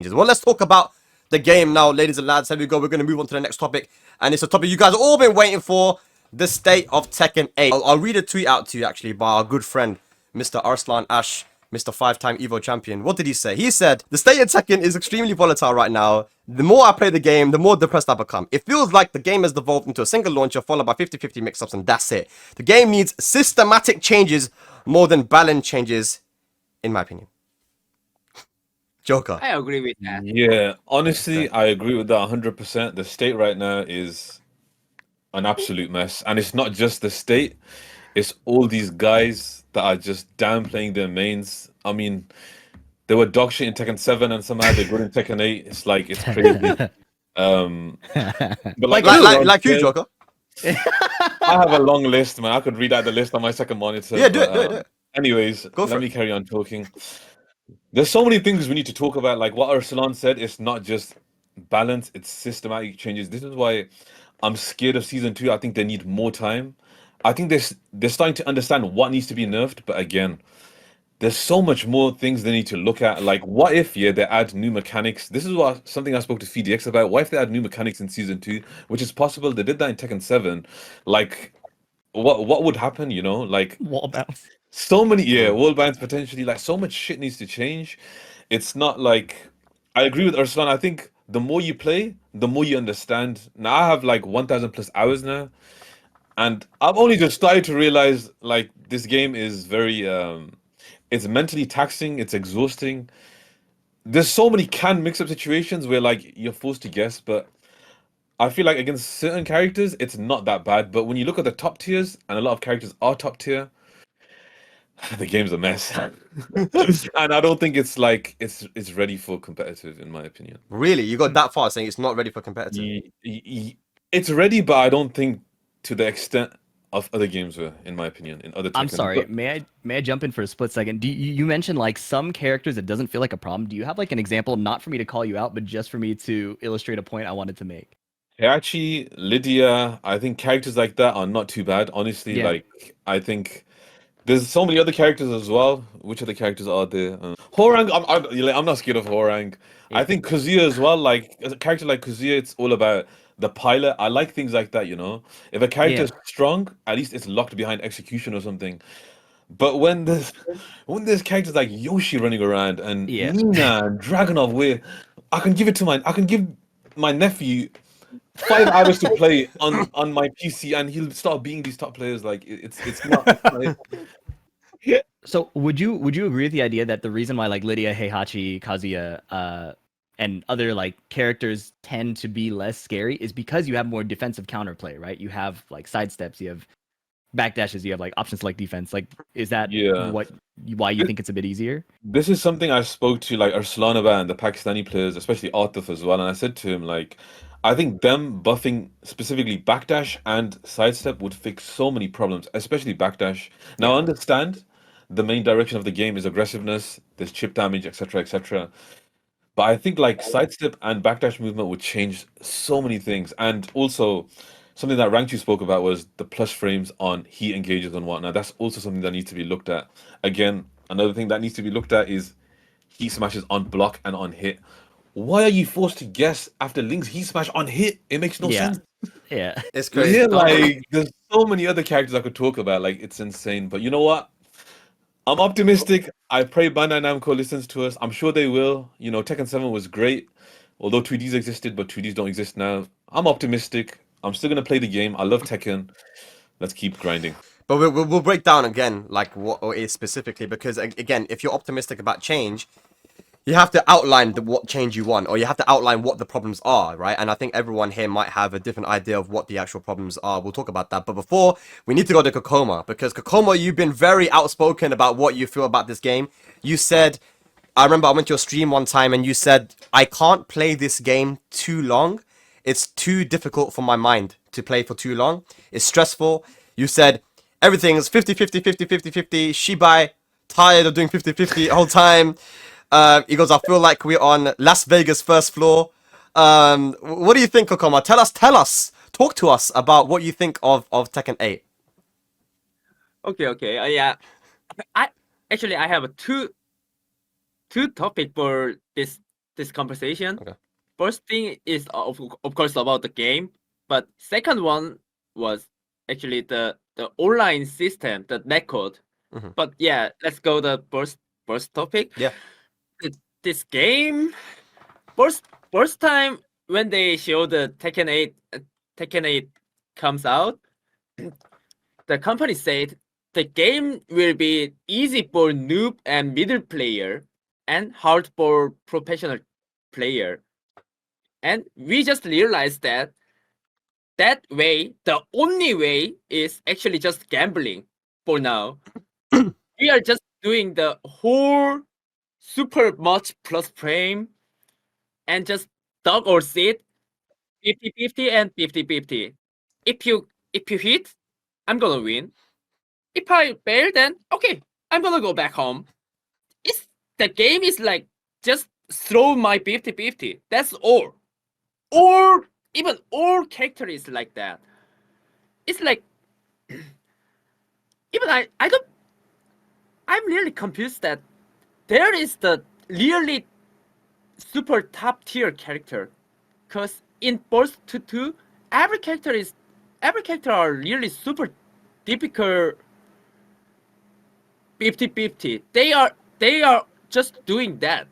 changes. Well, let's talk about the game now, ladies and lads. Here we go. We're going to move on to the next topic. And it's a topic you guys have all been waiting for. The state of Tekken 8. I'll read a tweet out to you, actually, by our good friend, Mr. Arslan Ash, Mr. 5-time Evo champion. What did he say? He said, the state of Tekken is extremely volatile right now. The more I play the game, the more depressed I become. It feels like the game has devolved into a single launcher followed by 50-50 mix-ups and that's it. The game needs systematic changes more than balance changes, in my opinion. Joka. I agree with that. Yeah, honestly, I agree with that 100%. The state right now is an absolute mess. And it's not just the state, it's all these guys that are just downplaying their mains. I mean, they were dog shit in Tekken 7 and somehow they're good in Tekken 8. It's like, it's crazy. But like you, Joka. I have a long list, man. I could read out the list on my second monitor. Yeah, do it. Anyways, let me carry on talking. There's so many things we need to talk about. Like what Arslan said, it's not just balance, it's systematic changes. This is why I'm scared of season 2. I think they need more time. I think they're starting to understand what needs to be nerfed, but again, there's so much more things they need to look at. Like, what if, they add new mechanics? This is something I spoke to FDX about. What if they add new mechanics in season 2, which is possible? They did that in Tekken 7. Like, what would happen? Like wall bounce. So many, wall bounce potentially. Like, so much shit needs to change. It's not like I agree with Arslan. I think the more you play, the more you understand. Now I have like 1,000 plus hours now, and I've only just started to realize like this game is very it's mentally taxing, it's exhausting. There's so many canned mix-up situations where like you're forced to guess, but I feel like against certain characters it's not that bad. But when you look at the top tiers, and a lot of characters are top tier, the game's a mess. And I don't think it's like it's ready for competitive, in my opinion. Really? You got that far saying it's not ready for competitive? It's ready, but I don't think to the extent of other games were, in my opinion, in other. I'm sorry. May I jump in for a split second? You mentioned like some characters it doesn't feel like a problem. Do you have like an example, not for me to call you out, but just for me to illustrate a point I wanted to make? Heihachi, Lydia, I think characters like that are not too bad. Honestly, like I think there's so many other characters as well. Which other characters are there? Horang, I'm not scared of Horang. I think Kazuya as well. Like a character like Kazuya, it's all about the pilot. I like things like that, If a character is strong, at least it's locked behind execution or something. But when there's characters like Yoshi running around and Nina and Dragunov, where I can give my nephew 5 hours to play on my PC and he'll start beating these top players. Like it's not. Like... So would you agree with the idea that the reason why like Lydia, Heihachi, Kazuya, and other like characters tend to be less scary is because you have more defensive counterplay, right? You have like sidesteps, you have backdashes, you have like option select defense. Like, is that why you think it's a bit easier? This is something I spoke to like Arslan about and the Pakistani players, especially Atif as well. And I said to him, like, I think them buffing specifically backdash and sidestep would fix so many problems, especially backdash. Now I understand the main direction of the game is aggressiveness, there's chip damage, etc., etc. But I think like sidestep and backdash movement would change so many things. And also something that Rangchu spoke about was the plus frames on heat engages and whatnot. That's also something that needs to be looked at. Again, another thing that needs to be looked at is heat smashes on block and on hit. Why are you forced to guess after Link's heat smash on hit? It makes no sense. Yeah. It's crazy. Like there's so many other characters I could talk about. Like it's insane. But you know what? I'm optimistic. I pray Bandai Namco listens to us. I'm sure they will. Tekken 7 was great, although 2Ds existed, but 2Ds don't exist now. I'm optimistic. I'm still gonna play the game. I love Tekken. Let's keep grinding. But we'll break down again like what it is specifically, because again, if you're optimistic about change, you have to outline what change you want, or you have to outline what the problems are, right? And I think everyone here might have a different idea of what the actual problems are. We'll talk about that. But before, we need to go to Kkokkoma, because Kkokkoma, you've been very outspoken about what you feel about this game. You said, I remember I went to your stream one time and you said, I can't play this game too long. It's too difficult for my mind to play for too long. It's stressful. You said, everything's 50-50, 50-50, 50. Shibai, tired of doing 50-50 the whole time. He goes, I feel like we're on Las Vegas first floor. What do you think, Kkokkoma? Tell us. Talk to us about what you think of Tekken 8. Okay. Yeah. I have two topic for this this conversation. Okay. First thing is of course about the game, but second one was actually the online system, the netcode. Mhm. But yeah, let's go the first topic. Yeah. This game first time when they show the Tekken 8 comes out, the company said the game will be easy for noob and middle player and hard for professional player. And we just realized that way, the only way is actually just gambling for now. We are just doing the whole super much plus frame and just dog or sit 50-50 and 50-50. If you hit, I'm gonna win. If I fail, then okay, I'm gonna go back home. The game is like just throw my 50-50. That's all. Or even all character is like that. It's like even I don't. I'm really confused that there is the really super top tier character, cause in Burst 2, every character are really super typical 50-50. They are just doing that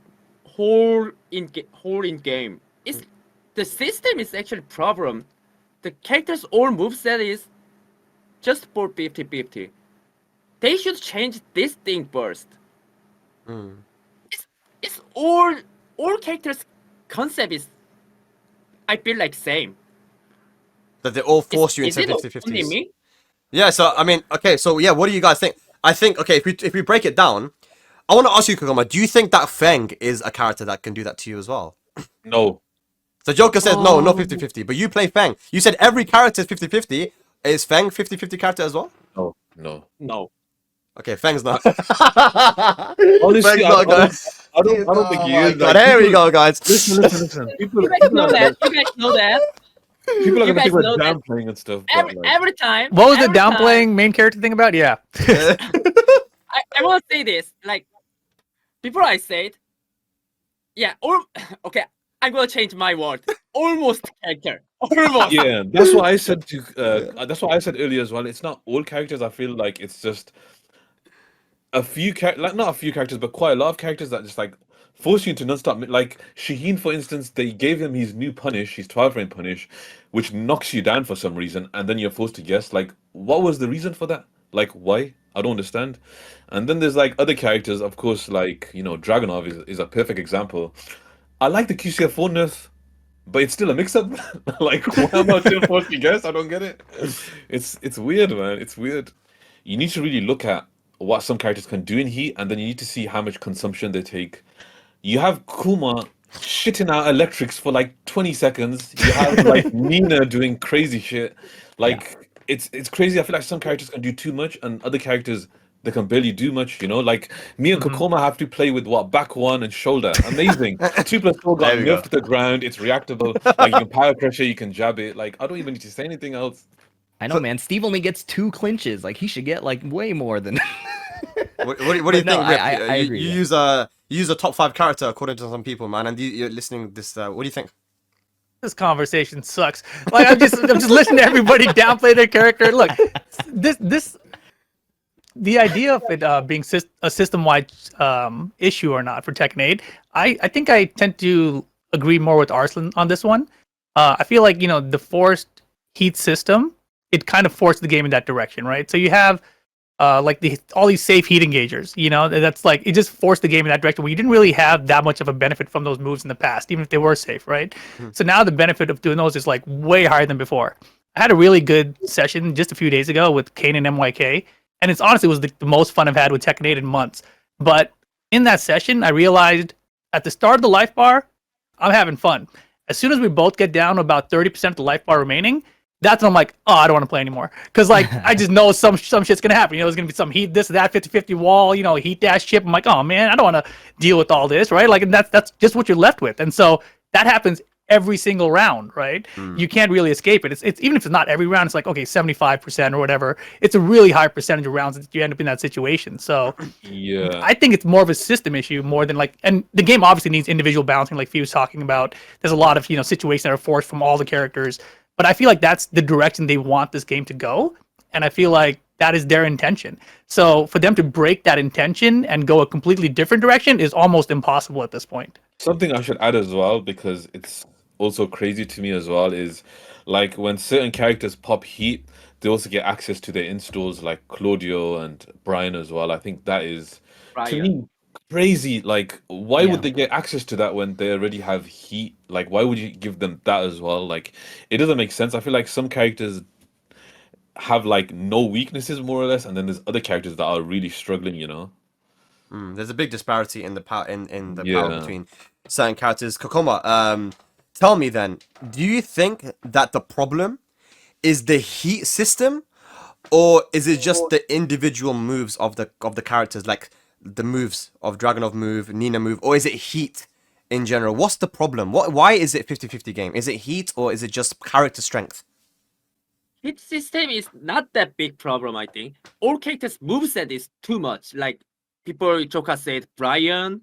whole in game. It's the system is actually problem. The characters all moveset is just for 50-50. They should change this thing first. Mm. It's all characters concept is I feel like same. That they all force you Is into it 50-50s. only me? Yeah, so I mean, okay, so yeah, what do you guys think? I think, okay, if we break it down, I want to ask you, Kkokkoma, do you think that Feng is a character that can do that to you as well? No. So Joker says no, not 50-50, but you play Feng. You said every character is 50-50. Is Feng 50-50 character as well? No. No. Okay, Feng's not. Honestly, Feng's not, guys. I don't think he Oh my is. God, Like, here we people- go, guys. Listen. People, You guys people know are that. gonna, You guys know that. people are You gonna think guys know we're that. downplaying and stuff. But like, Every time. What was the every time, downplaying main character thing about? Yeah. I want to say this. Like, before I say it, yeah, okay, I'm gonna change my word. Almost character. Almost. yeah, that's what I said to. That's what I said earlier as well. It's not all characters. I feel like it's just a few like not a few characters, but quite a lot of characters that just like force you into non-stop. Like Shaheen, for instance, they gave him his new punish, his 12-frame punish, which knocks you down for some reason, and then you're forced to guess like what was the reason for that? Like why? I don't understand. And then there's like other characters, of course, like Dragonov is a perfect example. I like the QCF4 nerf, but it's still a mix-up. Like why am I still forced to guess? I don't get it. It's weird, man. It's weird. You need to really look at what some characters can do in Heat, and then you need to see how much consumption they take. You have Kuma shitting out electrics for like 20 seconds. You have like Nina doing crazy shit. Like it's crazy. I feel like some characters can do too much, and other characters they can barely do much. Like me and Kkokkoma have to play with back one and shoulder. Amazing. 2+4 got There we go. nerfed to the ground. It's reactable. Like you can power pressure, you can jab it. Like I don't even need to say anything else. I know, man. Steve only gets 2 clinches. Like he should get like way more than. What do you But think, no, Rip? I agree, You yeah. use a top 5 character according to some people, man, and you're listening to this. What do you think? This conversation sucks. Like I'm just listening to everybody downplay their character. Look, the idea of it being a system-wide issue or not for Tekken 8, I think I tend to agree more with Arslan on this one. I feel like the forced heat system, it kind of forced the game in that direction, right? So you have like all these safe heat engagers, that's like it just forced the game in that direction where you didn't really have that much of a benefit from those moves in the past, even if they were safe, right? So now the benefit of doing those is like way higher than before. I had a really good session just a few days ago with Kane and MYK, and it's honestly was the most fun I've had with Tekken 8 in months. But in that session, I realized at the start of the life bar, I'm having fun. As soon as we both get down to about 30% of the life bar remaining, that's when I'm like, oh, I don't want to play anymore. Because, like, I just know some shit's going to happen. There's going to be some heat, this, that, 50-50 wall, heat dash chip. I'm like, oh, man, I don't want to deal with all this, right? Like, and that's just what you're left with. And so that happens every single round, right? Mm. You can't really escape it. It's even if it's not every round, it's like okay, 75% or whatever. It's a really high percentage of rounds that you end up in that situation. So Yeah. I think it's more of a system issue more than like, and the game obviously needs individual balancing, like Fee was talking about. There's a lot of situations that are forced from all the characters, but I feel like that's the direction they want this game to go, and I feel like that is their intention. So for them to break that intention and go a completely different direction is almost impossible at this point. Something I should add as well, because it's also crazy to me as well, is like when certain characters pop heat, they also get access to their installs, like Claudio and Brian as well. I think that is, to Brian. me, crazy. Like, why Yeah. would they get access to that when they already have heat? Like, why would you give them that as well? Like, it doesn't make sense. I feel like some characters have like no weaknesses more or less, and then there's other characters that are really struggling, you know? There's a big disparity in the power in the power Yeah. between certain characters. Kokoma, tell me then, do you think that the problem is the heat system, or is it just the individual moves of the characters, like the moves of Dragunov move, Nina move, or is it heat in general? What's the problem? Why is it 50-50 game? Is it heat or is it just character strength? Hit system is not that big problem, I think. All characters' moveset is too much. Like people Joka said, Brian.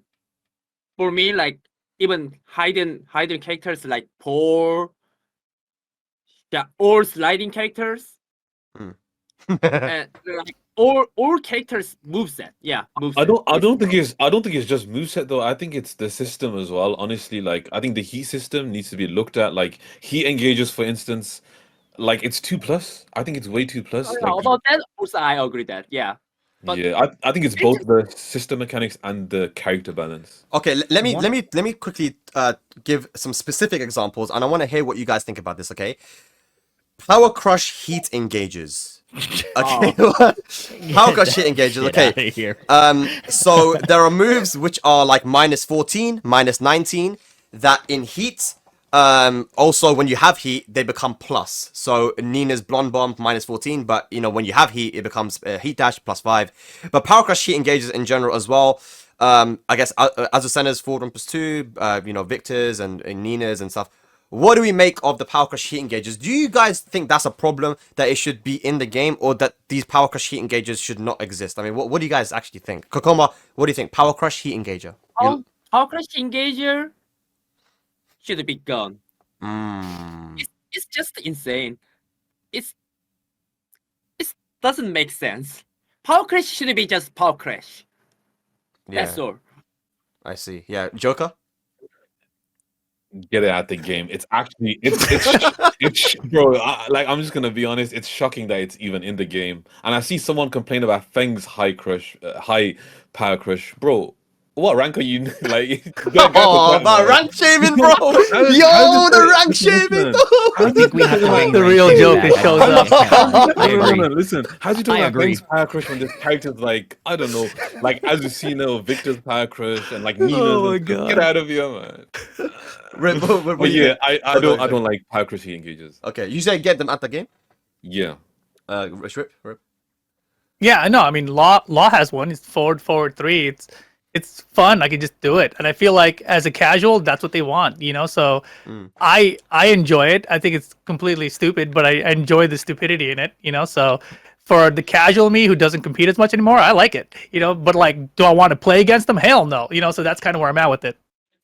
For me, like even hidden characters like Paul, they're all sliding characters. And like all characters moveset. Yeah, moveset. I don't think it's just moveset though. I think it's the system as well. Honestly, like I think the heat system needs to be looked at. Like heat engages, for instance, like it's 2+. I think it's way 2+. Oh, yeah, Like about that, also I agree that. Yeah. But yeah, I think it's both the system mechanics and the character balance. Okay, let me quickly give some specific examples, and I want to hear what you guys think about this. Okay, Power Crush heat engages. Okay, Power Crush heat engages. Get Okay, outta here. so there are moves which are like -14, -19 that in heat. Also, when you have heat, they become plus. So Nina's Blonde Bomb -14, but when you have heat, it becomes Heat Dash +5. But Power Crush heat engages in general as well. I guess Azucena's forward run +2, Victor's and Nina's and stuff. What do we make of the Power Crush heat engages? Do you guys think that's a problem, that it should be in the game, or that these Power Crush heat engages should not exist? I mean, what do you guys actually think? Kkokkoma, what do you think? Power Crush heat engager. Power Crush engager should be gone. It's just insane. It doesn't make sense. Power Crash should be just Power Crash. That's all. I see. Yeah, Joker. Get it out the game. It's actually it's bro. I'm just gonna be honest. It's shocking that it's even in the game. And I see someone complain about Feng's high power crush, bro. What rank are you like? Oh, that rank shaming, bro! Yo, the rank shaming! I think we have to bring The real rank Joker shaming back. shows I up. can't. I agree. No, listen. How'd you talk I about agree. Feng's power crush when this character's like, I don't know, like Azucena, Victor's power crush, and like Nina's. Oh my and- God. Get out of here, man. But yeah, I don't like power crush he engages. Okay, you say get them at the game? Yeah. Rip. Yeah, no, I mean Law has one. It's forward 3. It's fun. I can just do it, and I feel like as a casual, that's what they want, So I enjoy it. I think it's completely stupid, but I enjoy the stupidity in it, So for the casual me who doesn't compete as much anymore, I like it, But like, do I want to play against them? Hell no, So that's kind of where I'm at with it.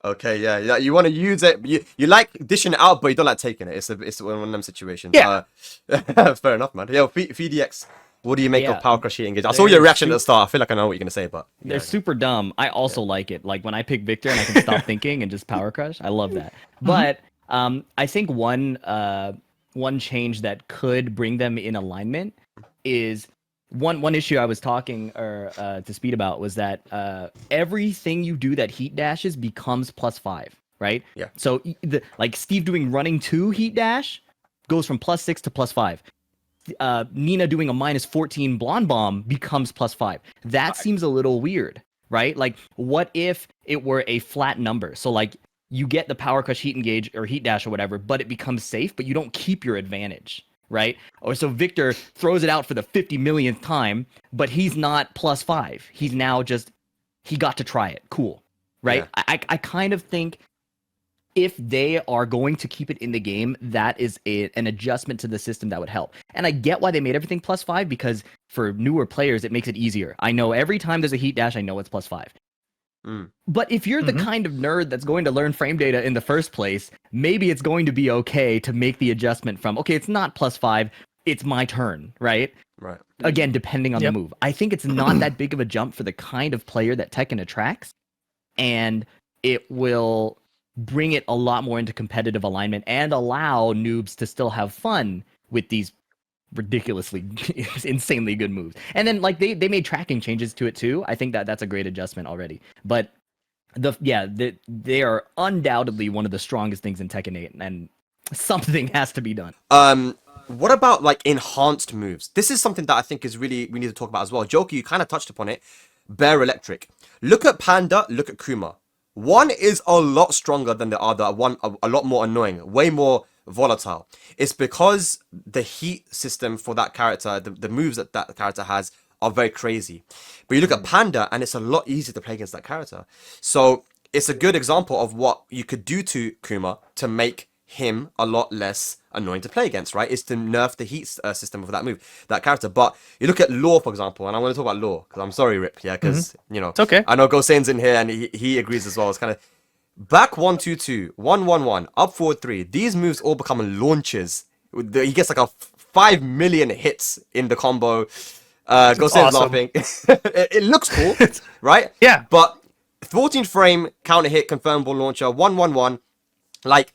Okay, yeah. You want to use it. You like dishing it out, but you don't like taking it. It's one of them situations. Yeah. Fair enough, man. Yo, VDX. What do you make Yeah. of Power Crush heat engage? I saw They're your reaction at the start. I feel like I know what you're gonna say, but They're super dumb. I also like it. Like when I pick Victor and I can stop thinking and just power crush. I love that. But I think one change that could bring them in alignment is one issue I was talking to Speed about was that everything you do that heat dashes becomes +5, right? Yeah. So like Steve doing running 2 heat dash goes from +6 to +5. Nina doing a -14 Blonde Bomb becomes +5. That seems a little weird, right? Like, what if it were a flat number? So, like, you get the Power Crush heat engage or heat dash or whatever, but it becomes safe, but you don't keep your advantage, right? Or so Victor throws it out for the 50 millionth time, but he's not +5. He's now just, he got to try it. Cool, right? Yeah. I kind of think if they are going to keep it in the game, that is an adjustment to the system that would help. And I get why they made everything +5, because for newer players, it makes it easier. I know every time there's a heat dash, I know it's +5. But if you're the kind of nerd that's going to learn frame data in the first place, maybe it's going to be okay to make the adjustment from, okay, it's not +5, it's my turn, right? Right. Again, depending on the move. I think it's not that big of a jump for the kind of player that Tekken attracts, and it will bring it a lot more into competitive alignment and allow noobs to still have fun with these ridiculously insanely good moves. And then like they made tracking changes to it too. I think that's a great adjustment already. But they are undoubtedly one of the strongest things in Tekken 8, and something has to be done. What about like enhanced moves? This is something that I think is really we need to talk about as well. Joker, you kind of touched upon it. Bear Electric. Look at Panda, look at Kuma. One is a lot stronger than the other, one a lot more annoying, way more volatile. It's because the heat system for that character, the moves that that character has are very crazy. But you look at Panda and it's a lot easier to play against that character. So it's a good example of what you could do to Kuma to make him a lot less annoying to play against, right? Is to nerf the heat system for that move, that character. But you look at Law, for example, and I'm going to talk about Law because I'm sorry, Rip, yeah, because you know, It's okay. I know Gosen's in here and he agrees as well. It's kind of back 1-2-2, 1-1-1, up forward 3. These moves all become launches. He gets like a 5 million hits in the combo. Gosen's awesome. laughing. it looks cool, right? Yeah. But 14 frame counter hit confirmable launcher 1-1-1, like.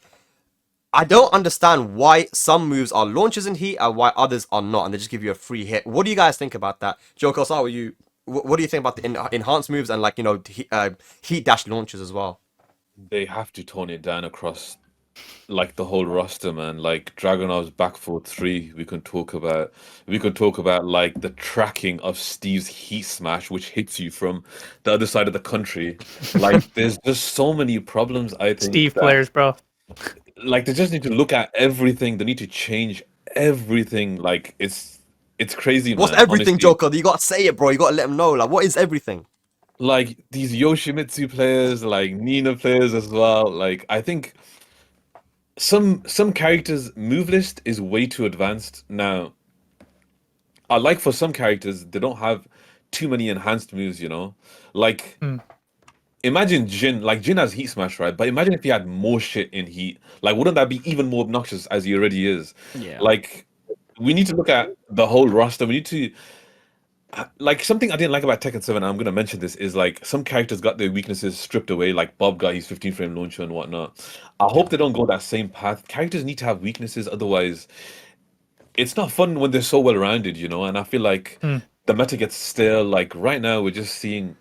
I don't understand why some moves are launches in heat and why others are not, and they just give you a free hit. What do you guys think about that? Joko, I'll start with you. What do you think about the enhanced moves and like, you know, heat dash launches as well? They have to tone it down across like the whole roster, man. Like Dragunov's back 4-3, we can talk about like the tracking of Steve's heat smash, which hits you from the other side of the country. Like there's just so many problems, I think. Steve players, bro. Like they just need to look at everything. They need to change everything. Like it's crazy, What's man, everything, honestly. Joker? You gotta say it, bro. You gotta let them know. Like, what is everything? Like these Yoshimitsu players, like Nina players as well. Like I think some characters' move list is way too advanced. Now, I like for some characters they don't have too many enhanced moves, you know? Like imagine Jin, like Jin has Heat Smash, right? But imagine if he had more shit in Heat. Like, wouldn't that be even more obnoxious as he already is? Yeah. Like, we need to look at the whole roster. We need to, like, something I didn't like about Tekken 7, and I'm going to mention this, is like some characters got their weaknesses stripped away, like Bob got his 15 frame launcher and whatnot. I hope they don't go that same path. Characters need to have weaknesses, otherwise, it's not fun when they're so well rounded, you know? And I feel like the meta gets stale. Like, right now, we're just seeing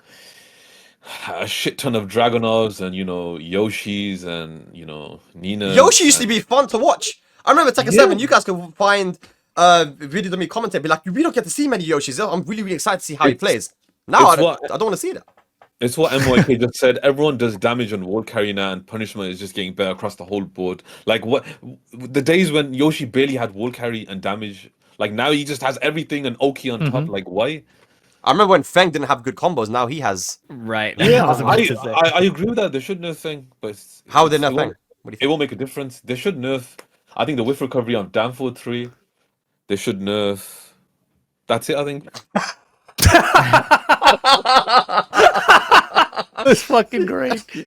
a shit ton of Dragunovs and, you know, Yoshis and, you know, Nina. Yoshi used to be fun to watch. I remember Tekken Yeah. 7, you guys could find videos of me commentate, be like, we don't get to see many Yoshis. I'm really, really excited to see how he It's- plays. Now, I it's what- don't want to see that. It's what MYK just said. Everyone does damage on wall carry now, and punishment is just getting better across the whole board. Like, what the days when Yoshi barely had wall carry and damage, like now he just has everything and Oki on top. Like, why? I remember when Feng didn't have good combos. Now he has. Right. Yeah, I was about to say. I agree with that. They should nerf thing, but How they it's- nerf it Feng? won't- What do you It think? won't make a difference. They should nerf. I think the whiff recovery on Danford 3. They should nerf. That's it, I think. It's fucking great.